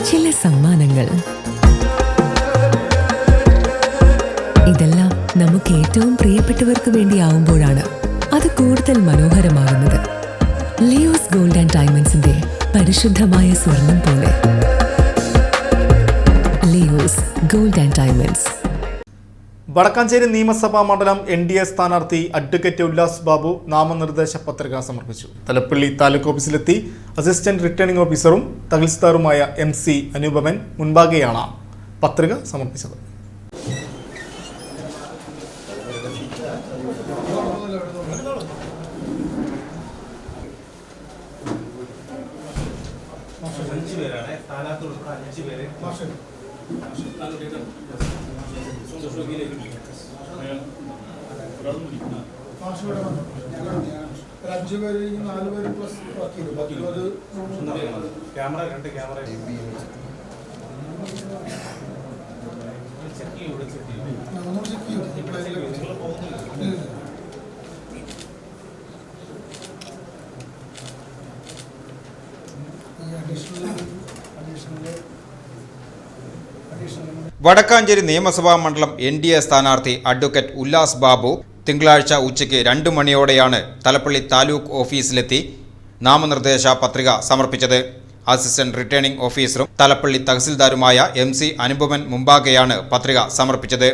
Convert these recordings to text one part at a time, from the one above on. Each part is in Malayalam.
ചില സമ്മാനങ്ങൾ. ഇതെല്ലാം നമുക്ക് ഏറ്റവും പ്രിയപ്പെട്ടവർക്ക് വേണ്ടിയാവുമ്പോഴാണ് അത് കൂടുതൽ മനോഹരമാകുന്നത്. ലിയോസ് ഗോൾഡ് ആൻഡ് ഡയമണ്ട്സിന്റെ പരിശുദ്ധമായ സ്വർണം പോലെ. Leos gold and diamonds. Vadakkanchery നിയമസഭാ മണ്ഡലം NDA സ്ഥാനാർത്ഥി അഡ്വക്കേറ്റ് ഉല്ലാസ് ബാബു നാമനിർദ്ദേശ പത്രിക സമർപ്പിച്ചു. തലപ്പള്ളി താലൂക്ക് ഓഫീസിലെത്തി അസിസ്റ്റന്റ് റിട്ടേണിംഗ് ഓഫീസറും തഹസിൽദാറുമായ MC അനുപമൻ മുൻപാകെയാണ് പത്രിക സമർപ്പിച്ചത്. വടക്കാഞ്ചേരി നിയമസഭാ മണ്ഡലം NDA സ്ഥാനാർത്ഥി അഡ്വക്കേറ്റ് ഉല്ലാസ് ബാബു തിങ്കളാഴ്ച ഉച്ചയ്ക്ക് 2 മണിയോടെയാണ് തലപ്പള്ളി താലൂക്ക് ഓഫീസിലെത്തി നാമനിർദ്ദേശ പത്രിക സമർപ്പിച്ചത്. അസിസ്റ്റന്റ് റിട്ടേണിംഗ് ഓഫീസറും തലപ്പള്ളി തഹസിൽദാരുമായ MC അനുപമൻ മുമ്പാകെയാണ് പത്രിക സമർപ്പിച്ചത്.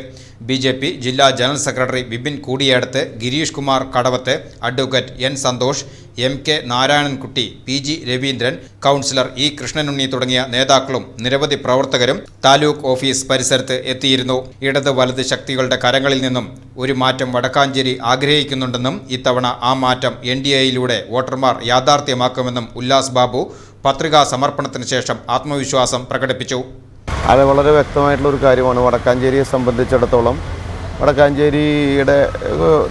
BJP ജില്ലാ general secretary Bipin Koodiyedath, Girish Kumar Kadavath, advocate N Santhosh, MK Narayanankutty, PG Raveendran, councillor E Krishnanunni തുടങ്ങിയ നേതാക്കളും നിരവധി പ്രവർത്തകരും താലൂക്ക് ഓഫീസ് പരിസരത്ത് എത്തിയിരുന്നു. ഇടത് വലത് ശക്തികളുടെ കരങ്ങളിൽ നിന്നും ഒരു മാറ്റം വടക്കാഞ്ചേരി ആഗ്രഹിക്കുന്നുണ്ടെന്നും ഇത്തവണ ആ മാറ്റം NDAയിലൂടെ വോട്ടർമാർ യാഥാർത്ഥ്യമാക്കുമെന്നും ഉല്ലാസ് ബാബു പത്രികാ സമർപ്പണത്തിന് ശേഷം ആത്മവിശ്വാസം പ്രകടിപ്പിച്ചു. അത് വളരെ വ്യക്തമായിട്ടുള്ളൊരു കാര്യമാണ്. വടക്കാഞ്ചേരിയെ സംബന്ധിച്ചിടത്തോളം വടക്കാഞ്ചേരിയുടെ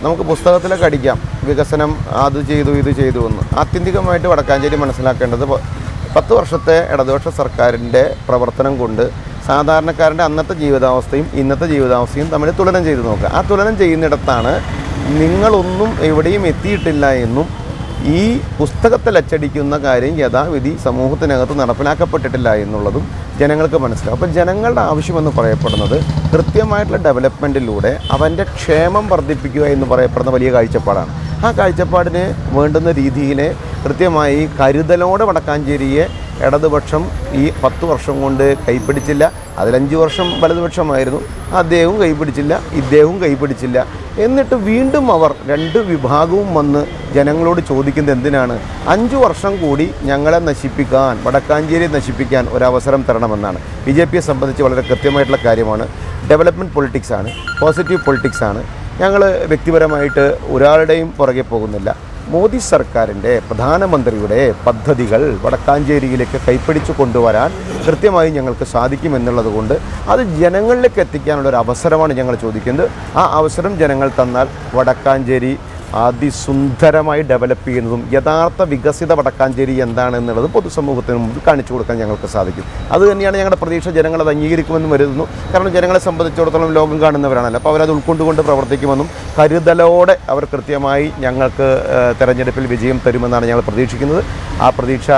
നമുക്ക് പുസ്തകത്തിലൊക്കെ അടിക്കാം, വികസനം അത് ചെയ്തു ഇത് ചെയ്തു എന്ന്. ആത്യന്തികമായിട്ട് വടക്കാഞ്ചേരി മനസ്സിലാക്കേണ്ടത് 10 വർഷത്തെ ഇടതുപക്ഷ സർക്കാരിൻ്റെ പ്രവർത്തനം കൊണ്ട് സാധാരണക്കാരൻ്റെ അന്നത്തെ ജീവിതാവസ്ഥയും ഇന്നത്തെ ജീവിതാവസ്ഥയും തമ്മിൽ തുലനം ചെയ്ത് നോക്കുക. ആ തുലനം ചെയ്യുന്നിടത്താണ് നിങ്ങളൊന്നും എവിടെയും എത്തിയിട്ടില്ല എന്നും ഈ പുസ്തകത്തിൽ അച്ചടിക്കുന്ന കാര്യം യഥാവിധി സമൂഹത്തിനകത്ത് നടപ്പിലാക്കപ്പെട്ടിട്ടില്ല എന്നുള്ളതും ജനങ്ങൾക്ക് മനസ്സിലാവും. അപ്പോൾ ജനങ്ങളുടെ ആവശ്യമെന്ന് പറയപ്പെടുന്നത് കൃത്യമായിട്ടുള്ള ഡെവലപ്മെൻറ്റിലൂടെ അവൻ്റെ ക്ഷേമം വർദ്ധിപ്പിക്കുക എന്ന് പറയപ്പെടുന്ന വലിയ കാഴ്ചപ്പാടാണ്. ആ കാഴ്ചപ്പാടിന് വേണ്ടുന്ന രീതിയിൽ കൃത്യമായി കരുതലോടെ വടക്കാഞ്ചേരിയെ ഇടതുപക്ഷം ഈ 10 വർഷം കൊണ്ട് കൈപ്പിടിച്ചില്ല. അതിൽ 5 വർഷം വലതുപക്ഷമായിരുന്നു. അദ്ദേഹവും കൈപ്പിടിച്ചില്ല, ഇദ്ദേഹവും കൈപ്പിടിച്ചില്ല. എന്നിട്ട് വീണ്ടും അവർ 2 വിഭാഗവും വന്ന് ജനങ്ങളോട് ചോദിക്കുന്നത് എന്തിനാണ്? 5 വർഷം കൂടി ഞങ്ങളെ നശിപ്പിക്കാൻ, വടക്കാഞ്ചേരിയെ നശിപ്പിക്കാൻ ഒരവസരം തരണമെന്നാണ്. BJPയെ സംബന്ധിച്ച് വളരെ കൃത്യമായിട്ടുള്ള കാര്യമാണ്. ഡെവലപ്മെൻറ്റ് പൊളിറ്റിക്സാണ്, പോസിറ്റീവ് പൊളിറ്റിക്സാണ്. ഞങ്ങൾ വ്യക്തിപരമായിട്ട് ഒരാളുടെയും പുറകെ പോകുന്നില്ല. മോദി സർക്കാരിൻ്റെ പ്രധാനമന്ത്രിയുടെ പദ്ധതികൾ വടക്കാഞ്ചേരിയിലേക്ക് കൈപ്പിടിച്ചു കൊണ്ടുവരാൻ കൃത്യമായി ഞങ്ങൾക്ക് സാധിക്കുമെന്നുള്ളത് കൊണ്ട് അത് ജനങ്ങളിലേക്ക് എത്തിക്കാനുള്ളൊരു അവസരമാണ് ഞങ്ങൾ ചോദിക്കുന്നത്. ആ അവസരം ജനങ്ങൾ തന്നാൽ വടക്കാഞ്ചേരി അതിസുന്ദരമായി ഡെവലപ്പ് ചെയ്യുന്നതും യഥാർത്ഥ വികസിത വടക്കാഞ്ചേരി എന്താണെന്നുള്ളത് പൊതുസമൂഹത്തിന് മുമ്പ് കാണിച്ചു കൊടുക്കാൻ ഞങ്ങൾക്ക് സാധിക്കും. അതുതന്നെയാണ് ഞങ്ങളുടെ പ്രതീക്ഷ. ജനങ്ങളത് അംഗീകരിക്കുമെന്നും കരുതുന്നു. കാരണം ജനങ്ങളെ സംബന്ധിച്ചിടത്തോളം ലോകം കാണുന്നവരാണല്ലോ. അപ്പോൾ അവരത് ഉൾക്കൊണ്ടുകൊണ്ട് പ്രവർത്തിക്കുമെന്നും കരുതലോടെ അവർ കൃത്യമായി ഞങ്ങൾക്ക് തെരഞ്ഞെടുപ്പിൽ വിജയം തരുമെന്നാണ് ഞങ്ങൾ പ്രതീക്ഷിക്കുന്നത്. ആ പ്രതീക്ഷ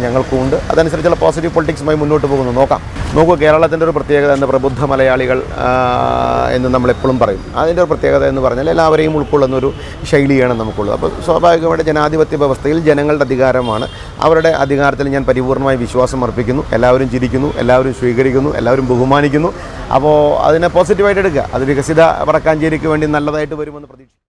ഞങ്ങൾക്കുമുണ്ട്. അതനുസരിച്ചുള്ള പോസിറ്റീവ് പൊളിറ്റിക്സുമായി മുന്നോട്ട് പോകുന്നു. നോക്കൂ, കേരളത്തിൻ്റെ ഒരു പ്രത്യേകത എന്ന് പ്രബുദ്ധ മലയാളികൾ എന്ന് നമ്മളെപ്പോഴും പറയും. അതിൻ്റെ ഒരു പ്രത്യേകത എന്ന് പറഞ്ഞാൽ എല്ലാവരെയും ഉൾക്കൊള്ളുന്നൊരു ശൈലിയാണ് നമുക്കുള്ളത്. അപ്പോൾ സ്വാഭാവികമായിട്ട് ജനാധിപത്യ വ്യവസ്ഥയിൽ ജനങ്ങളുടെ അധികാരമാണ്. അവരുടെ അധികാരത്തിൽ ഞാൻ പരിപൂർണമായി വിശ്വാസം അർപ്പിക്കുന്നു. എല്ലാവരും ചിരിക്കുന്നു, എല്ലാവരും സ്വീകരിക്കുന്നു, എല്ലാവരും ബഹുമാനിക്കുന്നു. അപ്പോൾ അതിനെ പോസിറ്റീവായിട്ട് എടുക്കുക. അത് വികസിത വടക്കാഞ്ചേരിക്ക് വേണ്ടി നല്ലതായിട്ട് വരുമെന്ന് പ്രതീക്ഷിക്കുന്നു.